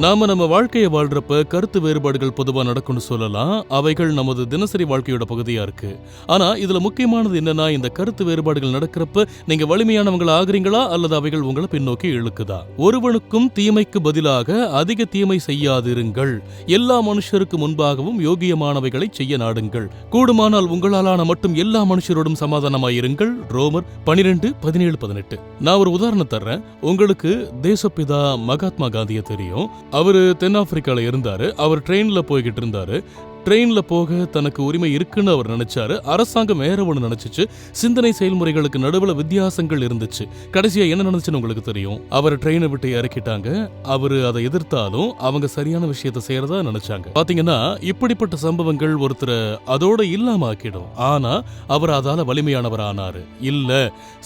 நம்ம வாழ்க்கையை வாழ்றப்ப கருத்து வேறுபாடுகள் பொதுவா நடக்கும்னு சொல்லலாம். அவைகள் நமது தினசரி வாழ்க்கையோட பகுதியா இருக்கு. ஆனா இதுல முக்கியமானது என்னன்னா, இந்த கருத்து வேறுபாடுகள் நடக்கிறப்ப நீங்க வலிமையானவங்களா ஆகுறீங்களா அல்லது அவைகள் உங்களை பின்னோக்கி இழுக்குதா? ஒருவனுக்கும் தீமைக்கு பதிலாக அதிக தீமை செய்யாதிருங்கள். எல்லா மனுஷருக்கு முன்பாகவும் யோகியமானவைகளை செய்ய நாடுங்கள். கூடுமானால் உங்களாலான மட்டும் எல்லா மனுஷரோடும் சமாதானமாயிருங்கள். ரோமர் 12:17-18. நான் ஒரு உதாரணம் தர்றேன். உங்களுக்கு தேசப்பிதா மகாத்மா காந்தியை தெரியும். அவரு தென்னாப்பிரிக்கால இருந்தாரு. அவர் ட்ரெயின்ல போய்கிட்டு இருந்தாரு. ட்ரெயின்ல போக தனக்கு உரிமை இருக்குன்னு அவர் நினைச்சாரு. அரசாங்கம் வேற ஒண்ணு நினைச்சிச்சு. சிந்தனை செயல்முறைகளுக்கு நடுவுல வித்தியாசங்கள் இருந்துச்சு. கடைசியா என்ன நடந்துச்சுன்னு உங்களுக்கு தெரியும். அவர் ட்ரெயினை விட்டு இறக்கிட்டாங்க. அவரு அதை எதிர்த்தாலும் அவங்க சரியான விஷயத்தை செய்யறதா நினைச்சாங்க. பாத்தீங்கன்னா இப்படிப்பட்ட சம்பவங்கள் ஒருத்தரை அதோட இல்லாம ஆக்கிடும். ஆனா அவர் அதால வலிமையானவர் ஆனாரு. இல்ல,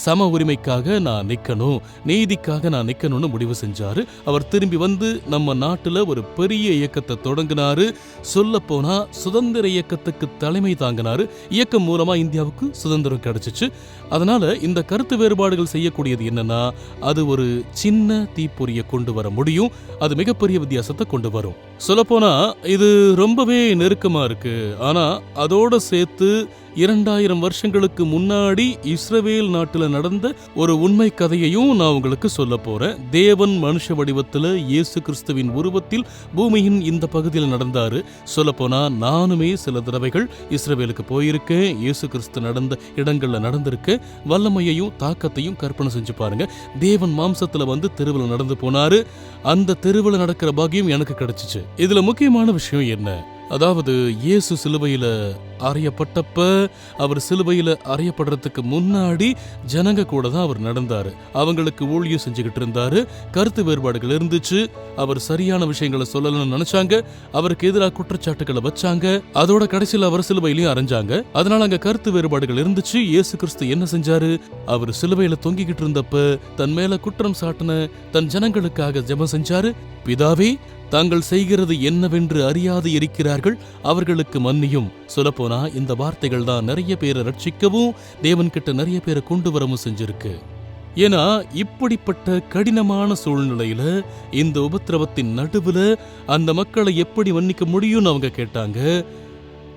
சம உரிமைக்காக நான் நிக்கணும், நீதிக்காக நான் நிக்கணும்னு முடிவு செஞ்சாரு. அவர் திரும்பி வந்து நம்ம நாட்டுல ஒரு பெரிய இயக்கத்தை தொடங்கினாரு. சொல்ல போனா சுதந்திர இயக்கத்துக்கு தலைமை தாங்கினாரு. இயக்கம் மூலமா இந்தியாவுக்கு சுதந்திரம் கிடைச்சிச்சு. அதனால இந்த கருத்து வேறுபாடுகள் செய்யக்கூடியது என்னன்னா, அது ஒரு சின்ன தீப்பொறியை கொண்டு வர முடியும். அது மிகப்பெரிய வித்தியாசத்தை கொண்டு வரும். சொல்லப்போனா இது ரொம்பவே நெருக்கமா இருக்கு. ஆனா அதோட சேர்த்து 2000 வருஷங்களுக்கு முன்னாடி இஸ்ரவேல் நாட்டுல நடந்த ஒரு உண்மை கதையையும் நான் உங்களுக்கு சொல்ல போறேன். தேவன் மனுஷ வடிவத்துல இயேசு கிறிஸ்துவின் உருவத்தில் பூமியின் இந்த பகுதியில் நடந்தாரு. சொல்ல போனா நானுமே சில தடவைகள் இஸ்ரவேலுக்கு போயிருக்கேன். இயேசு கிறிஸ்து நடந்த இடங்கள்ல நடந்திருக்கேன். வல்லமையையும் தாக்கத்தையும் கற்பனை செஞ்சு பாருங்க. தேவன் மாம்சத்துல வந்து தெருவில் நடந்து போனாரு. அந்த தெருவில் நடக்கிற பாக்கியம் எனக்கு கிடைச்சிச்சு. இதுல முக்கியமான விஷயம் என்ன? அதாவது இயேசு சிலுவையில அறையப்பட்டப்ப, அவர் சிலுவையில அறையப்படுறதுக்கு முன்னாடி ஜனங்க கூட தான் அவர் நடந்தாரு. அவங்களுக்கு ஊழியம் செஞ்சுக்கிட்டு இருந்தாரு. கருத்து வேறுபாடுகள் இருந்துச்சு. அவர் சரியான விஷயங்களை சொல்லணும்னு நினைச்சாங்க. அவருக்கு எதிராக குற்றச்சாட்டுகளை வச்சாங்க. அதோட கடைசியில் அவர் சிலுவையிலையும் அரைஞ்சாங்க. அதனால அங்க கருத்து வேறுபாடுகள் இருந்துச்சு. இயேசு கிறிஸ்து என்ன செஞ்சாரு? அவர் சிலுவையில தொங்கிக்கிட்டு இருந்தப்ப தன் மேல குற்றம் சாட்டின தன் ஜனங்களுக்காக ஜெபம் செஞ்சாரு. பிதாவே, தாங்கள் செய்கிறது என்னவென்று அறியாது இருக்கிறார்கள், அவர்களுக்கு மன்னியும். சொல்லப்போனா இந்த வார்த்தைகள் தான் நிறைய பேரை ரட்சிக்கவும் தேவன் கிட்ட நிறைய பேரை கொண்டு வரவும் செஞ்சிருக்கு. ஏன்னா இப்படிப்பட்ட கடினமான சூழ்நிலையில இந்த உபத்திரவத்தின் நடுவுல அந்த மக்களை எப்படி மன்னிக்க முடியும்னு அவங்க கேட்டாங்க.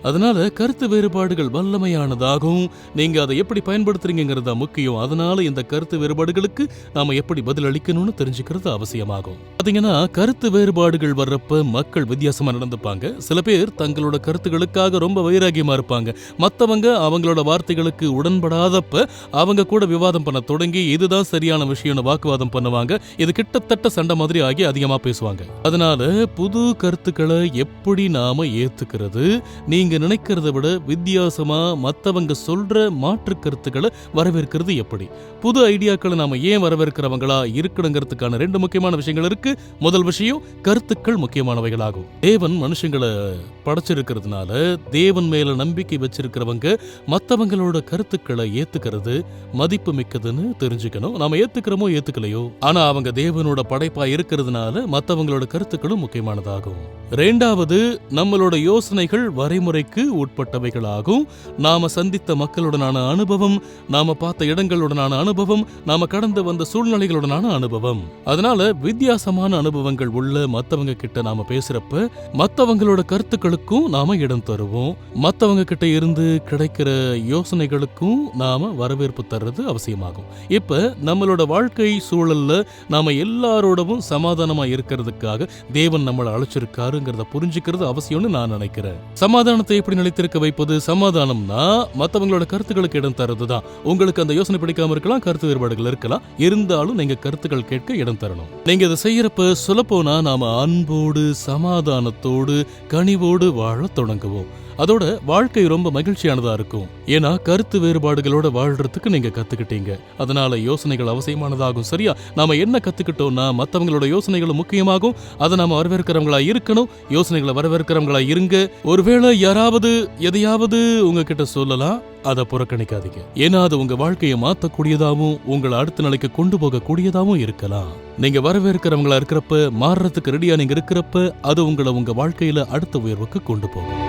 அதனால கருத்து வேறுபாடுகள் வல்லமையானதாகும். நீங்க அதை எப்படி பயன்படுத்துறீங்கிறது முக்கியம். அதனால இந்த கருத்து வேறுபாடுகளுக்கு நாம எப்படி பதில் அளிக்கணும்னு தெரிஞ்சுக்கிறது அவசியமாகும். பாத்தீங்கன்னா கருத்து வேறுபாடுகள் வர்றப்ப மக்கள் வித்தியாசமா நடந்துப்பாங்க. சில பேர் தங்களோட கருத்துக்களுக்காக ரொம்ப வைராகியமா இருப்பாங்க. மத்தவங்க அவங்களோட வார்த்தைகளுக்கு உடன்படாதப்ப அவங்க கூட விவாதம் பண்ண தொடங்கி இதுதான் சரியான விஷயம்னு வாக்குவாதம் பண்ணுவாங்க. இது கிட்டத்தட்ட சண்டை மாதிரி ஆகி அதிகமா பேசுவாங்க. அதனால புது கருத்துக்களை எப்படி நாம ஏத்துக்கிறது? நீங்க நினைக்கிறத விட வித்தியாசமா மத்தவங்க சொல்ற மாற்று கருத்துக்களை வரவேற்கிறது எப்படி? புது ஐடியாக்களை நாம ஏன் வரவேற்கிறவங்களா இருக்கணுங்கிறதுக்கான 2 முக்கியமான விஷயங்கள் இருக்கு. முதல் விஷயம், கருத்துக்கள் முக்கியமானவைகளாகும். தேவன் மனுஷங்களை படைச்சிருக்கிறதுனால தேவன் மேல நம்பிக்கை வச்சிருக்கிறவங்க மத்தவங்களோட கருத்துக்களை ஏத்துக்கிறது மதிப்பு மிக்கதுன்னு தெரிஞ்சுக்கணும். நாம ஏத்துக்கிறோமோ ஏத்துக்கலையோ, ஆனா அவங்க தேவனோட படைப்பா இருக்கிறதுனால மத்தவங்களோட கருத்துக்களும் முக்கியமானதாகும். 2வது, நம்மளோட யோசனைகள் வரைமுறைக்கு உட்பட்டவைகளாகும். நாம சந்தித்த மக்களுடனான அனுபவம், நாம பார்த்த இடங்களுடனான அனுபவம், நாம கடந்து வந்த சூழ்நிலைகளுடனான அனுபவம். அதனால வித்தியாசமான அனுபவங்கள் உள்ள மத்தவங்க கிட்ட நாம பேசுறப்ப மத்தவங்களோட கருத்துக்களுக்கும் நாம இடம் தருவோம். மத்தவங்க கிட்ட இருந்து கிடைக்கிற யோசனைகளுக்கும் நாம வரவேற்பு தர்றது அவசியமாகும். இப்ப நம்மளோட வாழ்க்கை சூழல்ல நாம எல்லாரோடவும் சமாதானமா இருக்கிறதுக்காக தேவன் நம்மளை அழைச்சிருக்காருங்கிறத புரிஞ்சுக்கிறது அவசியம்னு நான் நினைக்கிறேன். சமாதானத்தை எப்படி நிலைத்திருக்க வைப்பது? சமாதானம்னா மத்தவங்களோட கருத்துக்களுக்கு இடம் தரதுதான். உங்களுக்கு அந்த யோசனை பிடிக்காம இருக்கலாம், கருத்து வேறுபாடுகள் இருக்கலாம். இருந்தாலும் நீங்க கருத்துக்கள் கேட்க இடம் தரணும். நீங்க இதை செய்யறப்ப சொல்லப்போனா நாம அன்போடு சமாதானத்தோடு கனிவோடு வாழ தொடங்குவோம். அதோட வாழ்க்கை ரொம்ப மகிழ்ச்சியானதா இருக்கும். ஏன்னா கருத்து வேறுபாடுகளோட வாழ்றதுக்கு நீங்க கத்துக்கிட்டீங்க. அதனால யோசனைகள் அவசியமானதாகும். சரியா? நாம என்ன கத்துக்கிட்டோம்னா மத்தவங்களோட யோசனைகளும் முக்கியமாகும். அதை நாம வரவேற்கிறவங்களா இருக்கணும். யோசனைகளை வரவேற்கிறவங்களா இருங்க. ஒருவேளை யாராவது எதையாவது உங்ககிட்ட சொல்லலாம், அதை புறக்கணிக்காதீங்க. ஏன்னா அது உங்க வாழ்க்கையை மாத்தக்கூடியதாவும் உங்களை அடுத்த நிலைக்கு கொண்டு போக கூடியதாவும் இருக்கலாம். நீங்க வரவேற்கிறவங்களா இருக்கிறப்ப, மாறுறதுக்கு ரெடியா நீங்க இருக்கிறப்ப, அது உங்களை உங்க வாழ்க்கையில அடுத்த உயர்வுக்கு கொண்டு போகும்.